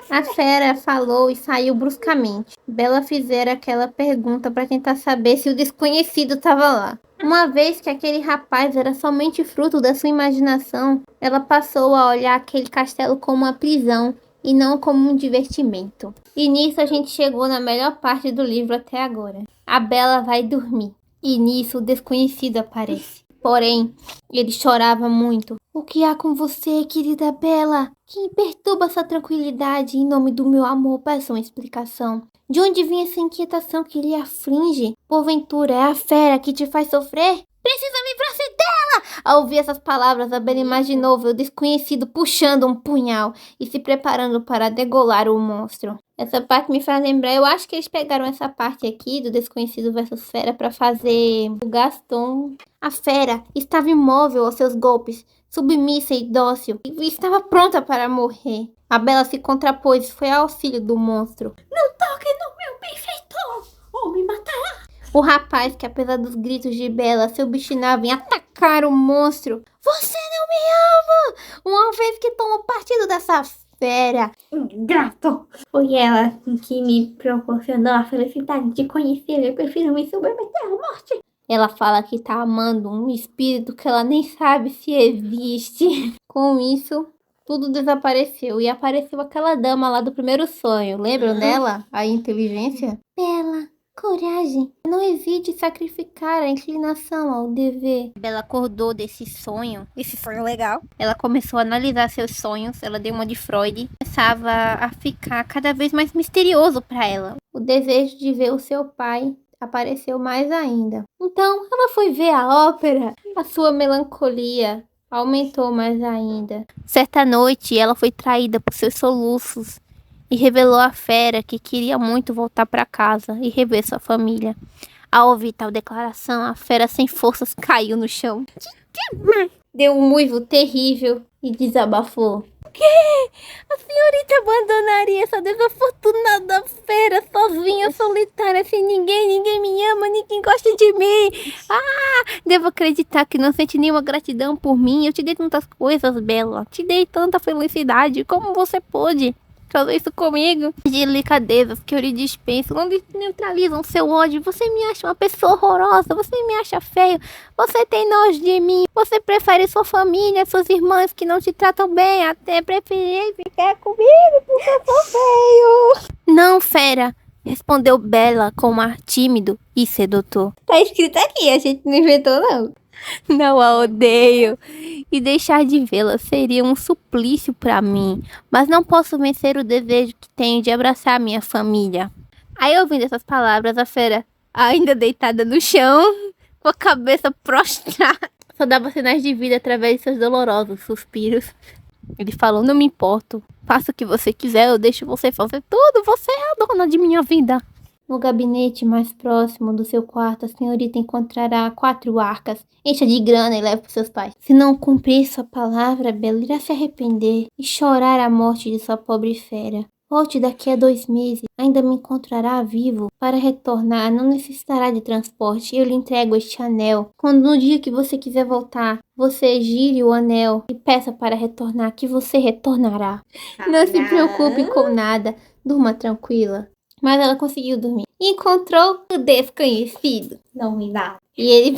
A fera falou e saiu bruscamente. Bela fizera aquela pergunta para tentar saber se o desconhecido estava lá. Uma vez que aquele rapaz era somente fruto da sua imaginação, ela passou a olhar aquele castelo como uma prisão e não como um divertimento. E nisso a gente chegou na melhor parte do livro até agora. A Bela vai dormir e nisso o desconhecido aparece. Porém, ele chorava muito. O que há com você, querida Bela? Que perturba sua tranquilidade? Em nome do meu amor, peço uma explicação. De onde vem essa inquietação que lhe aflige? Porventura, é a fera que te faz sofrer? Precisa livrar-se dela! Ao ouvir essas palavras, a Bela imaginou ver o desconhecido puxando um punhal e se preparando para degolar o monstro. Essa parte me faz lembrar, eu acho que eles pegaram essa parte aqui do desconhecido versus fera para fazer o Gaston. A fera estava imóvel aos seus golpes, submissa e dócil, e estava pronta para morrer. A Bela se contrapôs e foi ao auxílio do monstro. Não toque no meu benfeitor, ou me matará. O rapaz, que apesar dos gritos de Bela, se obstinava em atacar o monstro. Você não me ama! Uma vez que tomou partido dessa fera. Ingrato. Foi ela que me proporcionou a felicidade de conhecer. Eu prefiro me submeter à morte. Ela fala que tá amando um espírito que ela nem sabe se existe. Com isso, tudo desapareceu e apareceu aquela dama lá do primeiro sonho. Lembram dela? A inteligência? Bela, coragem. Não hesite em sacrificar a inclinação ao dever. Bela acordou desse sonho legal. Ela começou a analisar seus sonhos. Ela deu uma de Freud. Começava a ficar cada vez mais misterioso para ela. O desejo de ver o seu pai apareceu mais ainda. Então, ela foi ver a ópera. A sua melancolia aumentou mais ainda. Certa noite, ela foi traída por seus soluços e revelou à fera que queria muito voltar para casa e rever sua família. Ao ouvir tal declaração, a fera sem forças caiu no chão. Deu um uivo terrível e desabafou. Que? A senhorita abandonaria essa desafortunada fera sozinha, solitária, sem ninguém? Ninguém me ama, ninguém gosta de mim. Devo acreditar que não sente nenhuma gratidão por mim. Eu te dei tantas coisas, Bela. Te dei tanta felicidade. Como você pôde fazer isso comigo? Delicadezas que eu lhe dispenso não neutralizam seu ódio. Você me acha uma pessoa horrorosa. Você me acha feio. Você tem nojo de mim. Você prefere sua família, suas irmãs que não te tratam bem. Até preferir ficar comigo porque eu sou feio. Não, fera, respondeu Bela com um ar tímido e sedutor. Tá escrito aqui, a gente não inventou não. Não a odeio e deixar de vê-la seria um suplício para mim, mas não posso vencer o desejo que tenho de abraçar minha família. Aí, ouvindo essas palavras, a fera, ainda deitada no chão, com a cabeça prostrada, só dava sinais de vida através de seus dolorosos suspiros. Ele falou: não me importo, faça o que você quiser, eu deixo você fazer tudo, você é a dona de minha vida. No gabinete mais próximo do seu quarto, a senhorita encontrará 4 arcas. Encha de grana e leve para seus pais. Se não cumprir sua palavra, Bela irá se arrepender e chorar a morte de sua pobre fera. Volte daqui a 2 meses. Ainda me encontrará vivo. Para retornar, não necessitará de transporte. Eu lhe entrego este anel. Quando no dia que você quiser voltar, você gire o anel e peça para retornar, que você retornará. Não se preocupe com nada. Durma tranquila. Mas ela conseguiu dormir. Encontrou o desconhecido. Não me dá. E ele...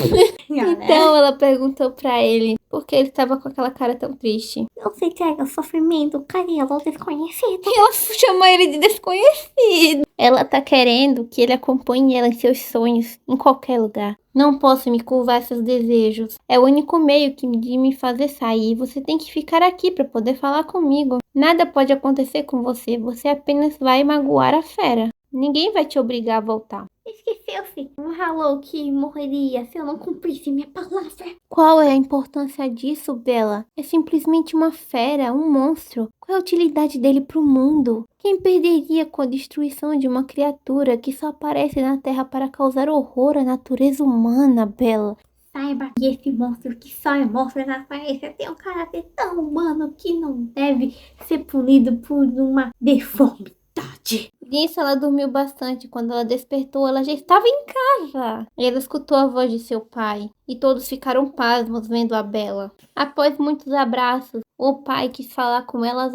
Então ela perguntou pra ele por que ele estava com aquela cara tão triste. Não se entrega ao sofrimento, carinho ao desconhecido. E ela chamou ele de desconhecido. Ela tá querendo que ele acompanhe ela em seus sonhos, em qualquer lugar. Não posso me curvar a seus desejos. É o único meio de me fazer sair. Você tem que ficar aqui pra poder falar comigo. Nada pode acontecer com você. Você apenas vai magoar a fera. Ninguém vai te obrigar a voltar. Esqueceu-se. Falou que morreria se eu não cumprisse minha palavra. Qual é a importância disso, Bela? É simplesmente uma fera, um monstro. Qual é a utilidade dele pro mundo? Quem perderia com a destruição de uma criatura que só aparece na Terra para causar horror à natureza humana, Bela? saiba que esse monstro que só é monstro na aparência tem um caráter tão humano que não deve ser punido por uma deformidade. Nisso, ela dormiu bastante. Quando ela despertou, ela já estava em casa. Ela escutou a voz de seu pai e todos ficaram pasmos vendo a Bela. Após muitos abraços, o pai quis falar com ela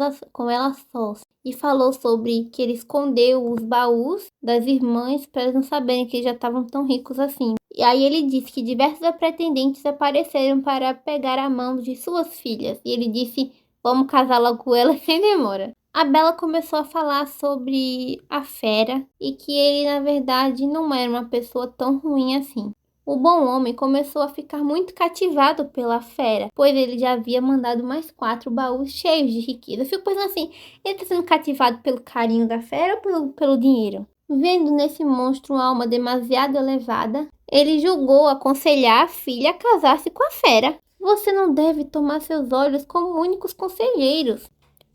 sós e falou sobre que ele escondeu os baús das irmãs para eles não saberem que eles já estavam tão ricos assim. E aí ele disse que diversos pretendentes apareceram para pegar a mão de suas filhas. E ele disse, vamos casar logo com ela sem demora. A Bela começou a falar sobre a fera e que ele, na verdade, não era uma pessoa tão ruim assim. O bom homem começou a ficar muito cativado pela fera, pois ele já havia mandado mais 4 baús cheios de riqueza. Eu fico pensando assim, ele está sendo cativado pelo carinho da fera ou pelo dinheiro? Vendo nesse monstro uma alma demasiado elevada, ele julgou aconselhar a filha a casar-se com a fera. Você não deve tomar seus olhos como únicos conselheiros.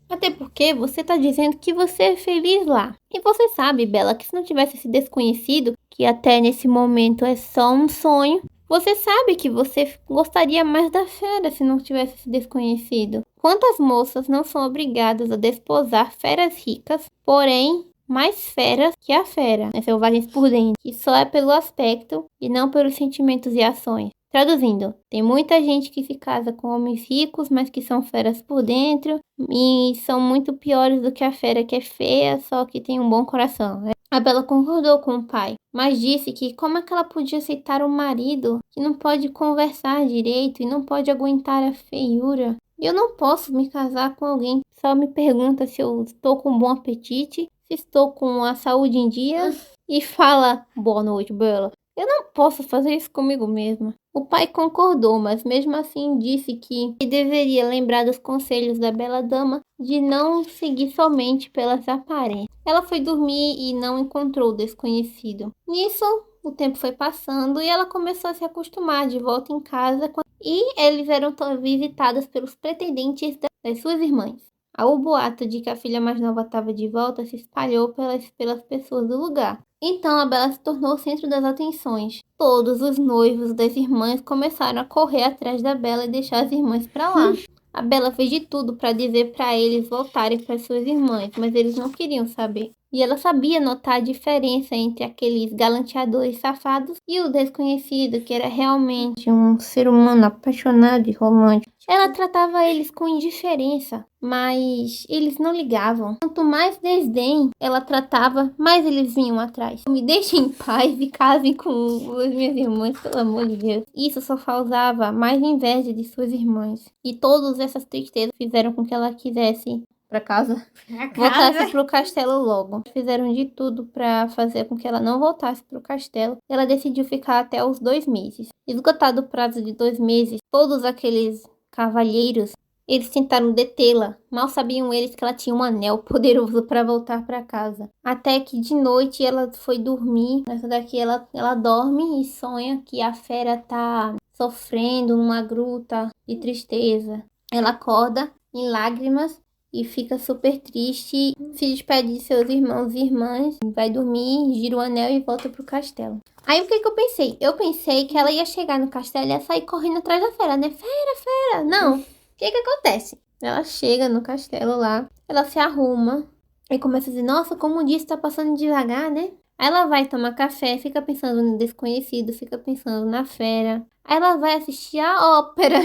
Até porque você tá dizendo que você é feliz lá. E você sabe, Bela, que se não tivesse esse desconhecido, que até nesse momento é só um sonho, você sabe que você gostaria mais da fera se não tivesse esse desconhecido. Quantas moças não são obrigadas a desposar feras ricas, porém mais feras que a fera, né, selvagens por dentro, que só é pelo aspecto e não pelos sentimentos e ações. Traduzindo, tem muita gente que se casa com homens ricos, mas que são feras por dentro e são muito piores do que a fera que é feia, só que tem um bom coração. A Bela concordou com o pai, mas disse que como é que ela podia aceitar um marido que não pode conversar direito e não pode aguentar a feiura? Eu não posso me casar com alguém que só me pergunta se eu estou com bom apetite, se estou com a saúde em dia e fala, boa noite, Bela. Eu não posso fazer isso comigo mesma. O pai concordou, mas mesmo assim disse que ele deveria lembrar dos conselhos da bela dama de não seguir somente pelas aparências. Ela foi dormir e não encontrou o desconhecido. Nisso, o tempo foi passando e ela começou a se acostumar de volta em casa e eles eram visitados pelos pretendentes das suas irmãs. O boato de que a filha mais nova estava de volta se espalhou pelas pessoas do lugar. Então a Bela se tornou o centro das atenções. Todos os noivos das irmãs começaram a correr atrás da Bela e deixar as irmãs para lá. A Bela fez de tudo para dizer para eles voltarem para suas irmãs, mas eles não queriam saber. E ela sabia notar a diferença entre aqueles galanteadores safados e o desconhecido, que era realmente um ser humano apaixonado e romântico. Ela tratava eles com indiferença, mas eles não ligavam. Quanto mais desdém ela tratava, mais eles vinham atrás. Me deixem em paz e casem com as minhas irmãs, pelo amor de Deus. Isso só causava mais inveja de suas irmãs. E todas essas tristezas fizeram com que ela quisesse para casa, voltasse pro castelo logo. Fizeram de tudo para fazer com que ela não voltasse pro castelo. Ela decidiu ficar até os 2 meses. Esgotado o prazo de 2 meses, todos aqueles cavalheiros, eles tentaram detê-la. Mal sabiam eles que ela tinha um anel poderoso para voltar para casa. Até que de noite ela foi dormir. Nessa daqui ela dorme e sonha que a fera tá sofrendo numa gruta de tristeza. Ela acorda em lágrimas e fica super triste, se despede de seus irmãos e irmãs, vai dormir, gira o anel e volta pro castelo. Aí o que eu pensei? Eu pensei que ela ia chegar no castelo e ia sair correndo atrás da fera, né? Fera! Não! O que acontece? Ela chega no castelo lá, ela se arruma e começa a dizer, nossa, como o dia está passando devagar, né? Aí ela vai tomar café, fica pensando no desconhecido, fica pensando na fera. Aí ela vai assistir a ópera.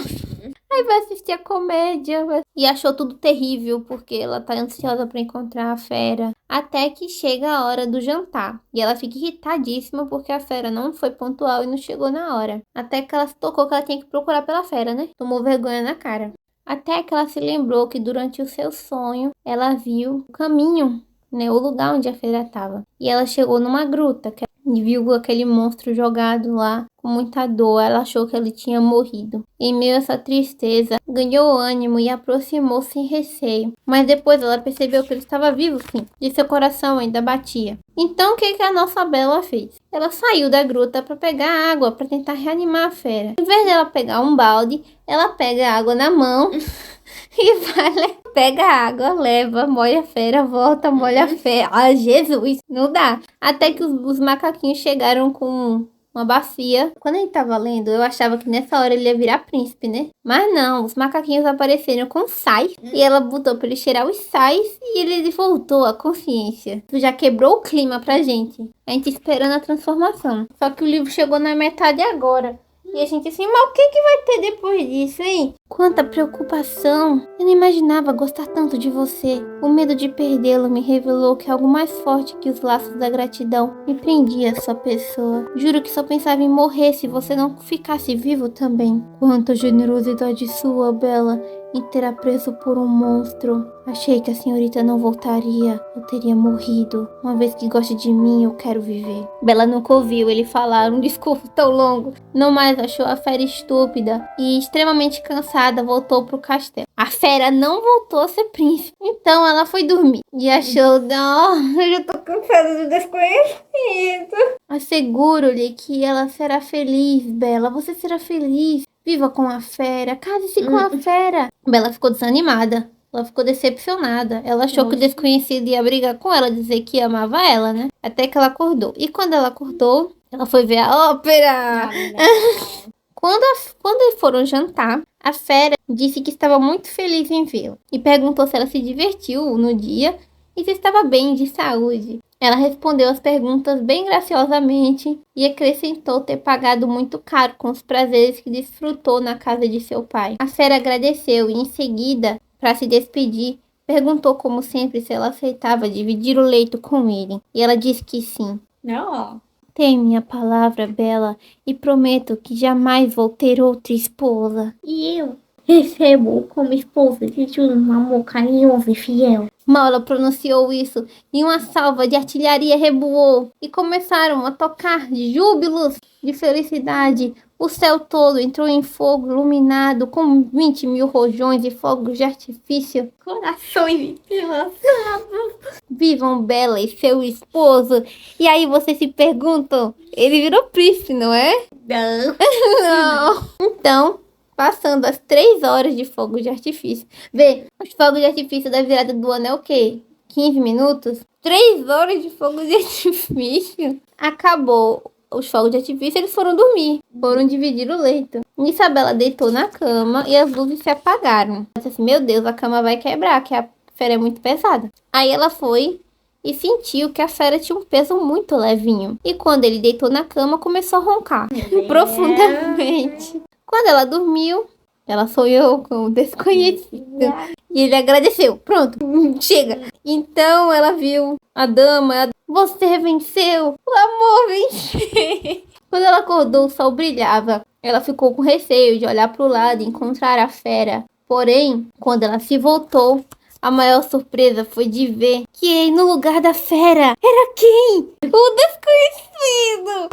Aí vai assistir a comédia. E achou tudo terrível, porque ela tá ansiosa pra encontrar a fera. Até que chega a hora do jantar. E ela fica irritadíssima, porque a fera não foi pontual e não chegou na hora. Até que ela se tocou que ela tinha que procurar pela fera, né? Tomou vergonha na cara. Até que ela se lembrou que durante o seu sonho, ela viu o caminho, né, o lugar onde a fera estava. E ela chegou numa gruta, e viu aquele monstro jogado lá, com muita dor. Ela achou que ele tinha morrido. Em meio a essa tristeza, ganhou ânimo e aproximou sem receio. Mas depois ela percebeu que ele estava vivo, sim, e seu coração ainda batia. Então o que a nossa Bela fez? Ela saiu da gruta para pegar água, para tentar reanimar a fera. Em vez dela pegar um balde, ela pega a água na mão e vai, pega a água, leva, molha a fera, volta, molha a fera. Ah, Jesus, não dá. Até que os macaquinhos chegaram com uma bacia. Quando ele tava lendo, eu achava que nessa hora ele ia virar príncipe, né? Mas não, os macaquinhos apareceram com sais. E ela botou pra ele cheirar os sais e ele voltou à consciência. Isso já quebrou o clima pra gente. A gente esperando a transformação. Só que o livro chegou na metade agora. E a gente assim, mas o que vai ter depois disso, hein? Quanta preocupação. Eu não imaginava gostar tanto de você. O medo de perdê-lo me revelou que algo mais forte que os laços da gratidão me prendia a sua pessoa. Juro que só pensava em morrer se você não ficasse vivo também. Quanta generosidade sua, Bella, em ter preso por um monstro. Achei que a senhorita não voltaria. Eu teria morrido. Uma vez que gosta de mim, eu quero viver. Bella nunca ouviu ele falar um discurso tão longo. Não mais achou a fera estúpida e, extremamente cansada, voltou pro castelo. A fera não voltou a ser príncipe. Então ela foi dormir. E achou, não, eu já tô cansada do desconhecido. Asseguro-lhe que ela será feliz, Bella. Você será feliz. Viva com a fera, case-se com a fera. Bella ficou desanimada. Ela ficou decepcionada. Ela achou que o desconhecido ia brigar com ela, dizer que amava ela, né? Até que ela acordou. E quando ela acordou, ela foi ver a ópera. Quando eles foram jantar, a fera disse que estava muito feliz em vê-lo. E perguntou se ela se divertiu no dia e se estava bem de saúde. Ela respondeu as perguntas bem graciosamente e acrescentou ter pagado muito caro com os prazeres que desfrutou na casa de seu pai. A fera agradeceu e, em seguida, para se despedir, perguntou como sempre se ela aceitava dividir o leito com ele. E ela disse que sim. Não. Tem minha palavra, Bella, e prometo que jamais vou ter outra esposa. E eu recebo como esposa de um amor carinhoso e fiel. Mal ela pronunciou isso, e uma salva de artilharia reboou, e começaram a tocar júbilos de felicidade. O céu todo entrou em fogo iluminado, com 20.000 rojões e fogos de artifício. Corações entrelaçados. Vivam Bella e seu esposo. E aí vocês se perguntam, ele virou príncipe, não é? Não. Não. Então, passando as 3 horas de fogo de artifício. Vê, os fogos de artifício da virada do ano é o quê? 15 minutos? 3 horas de fogo de artifício. Acabou os fogos de artifício, eles foram dormir. Foram dividir o leito. Isabela deitou na cama e as luzes se apagaram. Ela disse assim, meu Deus, a cama vai quebrar, que a fera é muito pesada. Aí ela foi e sentiu que a fera tinha um peso muito levinho. E quando ele deitou na cama, começou a roncar profundamente. Quando ela dormiu, ela sonhou com o desconhecido. E ele agradeceu. Pronto, chega. Então ela viu a dama. Você venceu. O amor venceu. Quando ela acordou, o sol brilhava. Ela ficou com receio de olhar para o lado e encontrar a fera. Porém, quando ela se voltou, a maior surpresa foi de ver que no lugar da fera era quem? O desconhecido.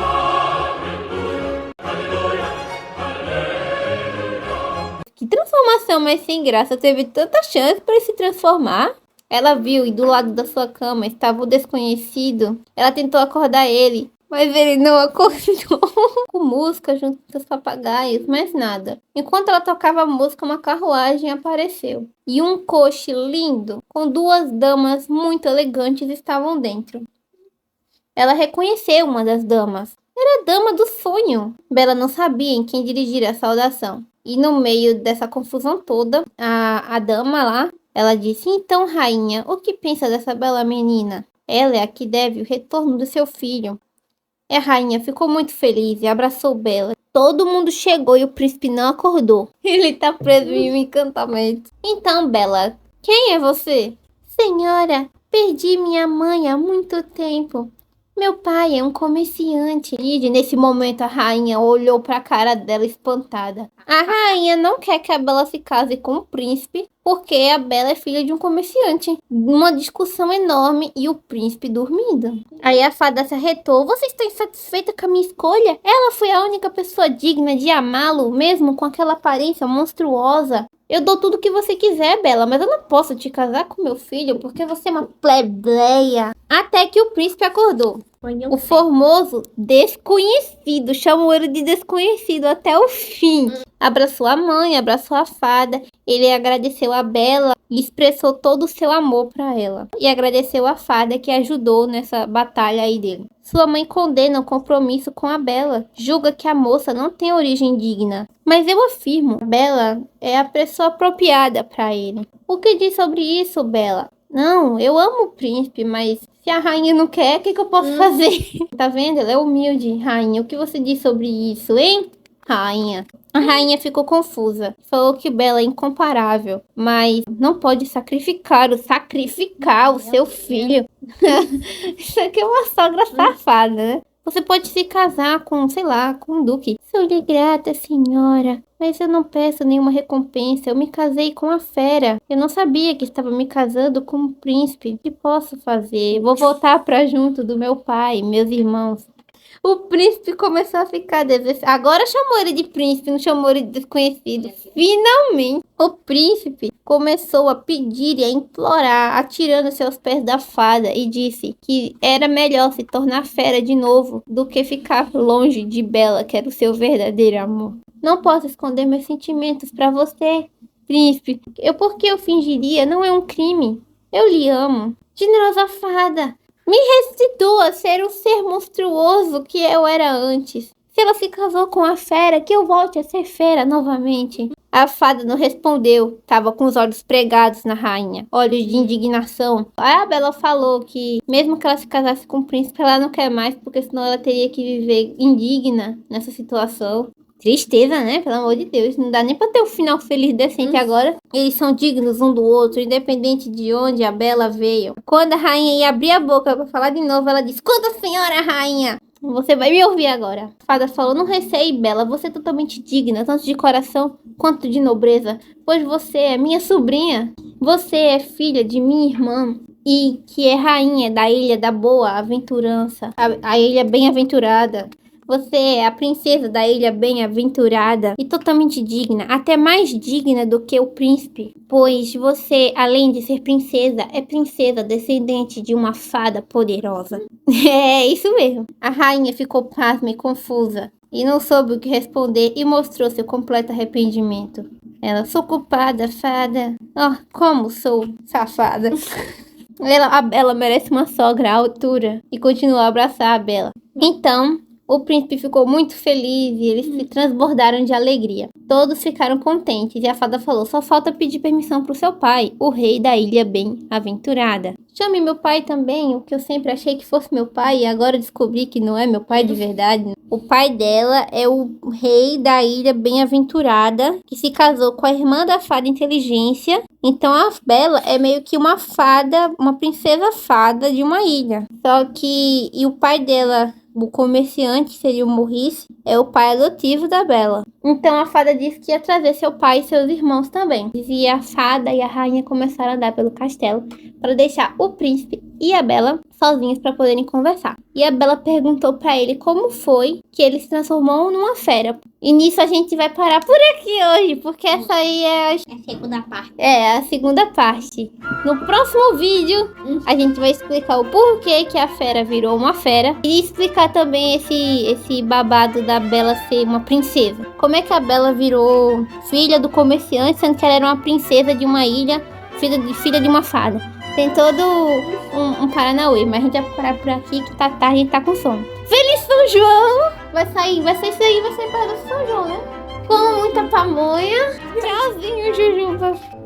Que transformação mais sem graça. Teve tanta chance para ele se transformar. Ela viu e do lado da sua cama estava o desconhecido. Ela tentou acordar ele, mas ele não acordou. Com música junto com os papagaios, mas nada. Enquanto ela tocava a música, uma carruagem apareceu. E um coche lindo, com 2 damas muito elegantes, estavam dentro. Ela reconheceu uma das damas. Era a dama do sonho. Bella não sabia em quem dirigir a saudação. E no meio dessa confusão toda, a dama lá, ela disse, então, rainha, o que pensa dessa bela menina? Ela é a que deve o retorno do seu filho. A rainha ficou muito feliz e abraçou Bella. Todo mundo chegou e o príncipe não acordou. Ele tá preso em um encantamento. Então, Bella, quem é você? Senhora, perdi minha mãe há muito tempo. Meu pai é um comerciante. E nesse momento a rainha olhou para a cara dela espantada. A rainha não quer que a Bella se case com o príncipe, porque a Bella é filha de um comerciante. Uma discussão enorme e o príncipe dormindo. Aí a fada se arretou. Você está insatisfeita com a minha escolha? Ela foi a única pessoa digna de amá-lo, mesmo com aquela aparência monstruosa. Eu dou tudo o que você quiser, Bella, mas eu não posso te casar com meu filho porque você é uma plebeia. Até que o príncipe acordou. O formoso desconhecido chamou ele de desconhecido até o fim. Abraçou a mãe, abraçou a fada. Ele agradeceu a Bela e expressou todo o seu amor para ela. E agradeceu a fada que ajudou nessa batalha aí dele. Sua mãe condena o compromisso com a Bela. Julga que a moça não tem origem digna. Mas eu afirmo, a Bela é a pessoa apropriada para ele. O que diz sobre isso, Bela? Não, eu amo o príncipe, mas se a rainha não quer, o que eu posso fazer? Tá vendo? Ela é humilde, rainha. O que você diz sobre isso, hein, rainha? A rainha ficou confusa. Falou que Bela é incomparável, mas não pode sacrificar o seu filho. Isso aqui é uma sogra safada, né? Você pode se casar com, sei lá, com um duque. Sou lhe grata, senhora, mas eu não peço nenhuma recompensa. Eu me casei com a fera. Eu não sabia que estava me casando com um príncipe. O que posso fazer? Vou voltar para junto do meu pai, meus irmãos. O príncipe começou a ficar desesperado. Agora chamou ele de príncipe, não chamou ele de desconhecido. Finalmente, o príncipe começou a pedir e a implorar, atirando-se aos pés da fada, e disse que era melhor se tornar fera de novo do que ficar longe de Bela, que era o seu verdadeiro amor. Não posso esconder meus sentimentos para você, príncipe. Porque eu fingiria? Não é um crime. Eu lhe amo. Generosa fada, me restitua a ser o ser monstruoso que eu era antes. Se ela se casou com a fera, que eu volte a ser fera novamente. A fada não respondeu. Tava com os olhos pregados na rainha. Olhos de indignação. Aí a Bela falou que mesmo que ela se casasse com o príncipe, ela não quer mais, porque senão ela teria que viver indigna nessa situação. Tristeza, né? Pelo amor de Deus. Não dá nem pra ter um final feliz decente agora. Eles são dignos um do outro, independente de onde a Bela veio. Quando a rainha ia abrir a boca pra falar de novo, ela disse: escuta, senhora rainha, você vai me ouvir agora. A fada falou: não receie, Bela. Você é totalmente digna, tanto de coração quanto de nobreza. Pois você é minha sobrinha. Você é filha de minha irmã. E que é rainha da Ilha da Boa Aventurança. A Ilha Bem-Aventurada. Você é a princesa da Ilha Bem-Aventurada e totalmente digna, até mais digna do que o príncipe, pois você, além de ser princesa, é princesa descendente de uma fada poderosa. É isso mesmo. A rainha ficou pasma e confusa e não soube o que responder e mostrou seu completo arrependimento. Ela: sou culpada, fada. Oh, como sou safada. A Bela merece uma sogra à altura, e continuou a abraçar a Bela. Então, o príncipe ficou muito feliz e eles se transbordaram de alegria. Todos ficaram contentes e a fada falou: só falta pedir permissão pro seu pai, o rei da Ilha Bem-Aventurada. Chame meu pai também, o que eu sempre achei que fosse meu pai e agora descobri que não é meu pai de verdade. O pai dela é o rei da Ilha Bem-Aventurada, que se casou com a irmã da fada Inteligência. Então a Bela é meio que uma fada, uma princesa fada de uma ilha. Só que... E o pai dela, o comerciante, seria o Maurice, é o pai adotivo da Bela. Então a fada disse que ia trazer seu pai e seus irmãos também. E a fada e a rainha começaram a andar pelo castelo para deixar o príncipe e a Bela sozinhos para poderem conversar. E a Bela perguntou para ele como foi que ele se transformou numa fera. E nisso a gente vai parar por aqui hoje, porque essa aí é a segunda parte. É, a segunda parte. No próximo vídeo, a gente vai explicar o porquê que a fera virou uma fera. E explicar também esse babado da Bela ser uma princesa. Como é que a Bela virou filha do comerciante, sendo que ela era uma princesa de uma ilha, filha de uma fada. Tem todo um paranauê, mas a gente vai parar por aqui que tá tarde e a gente tá com sono. Feliz São João! Vai sair para o São João, né? Com muita pamonha. Tchauzinho, Jujuba.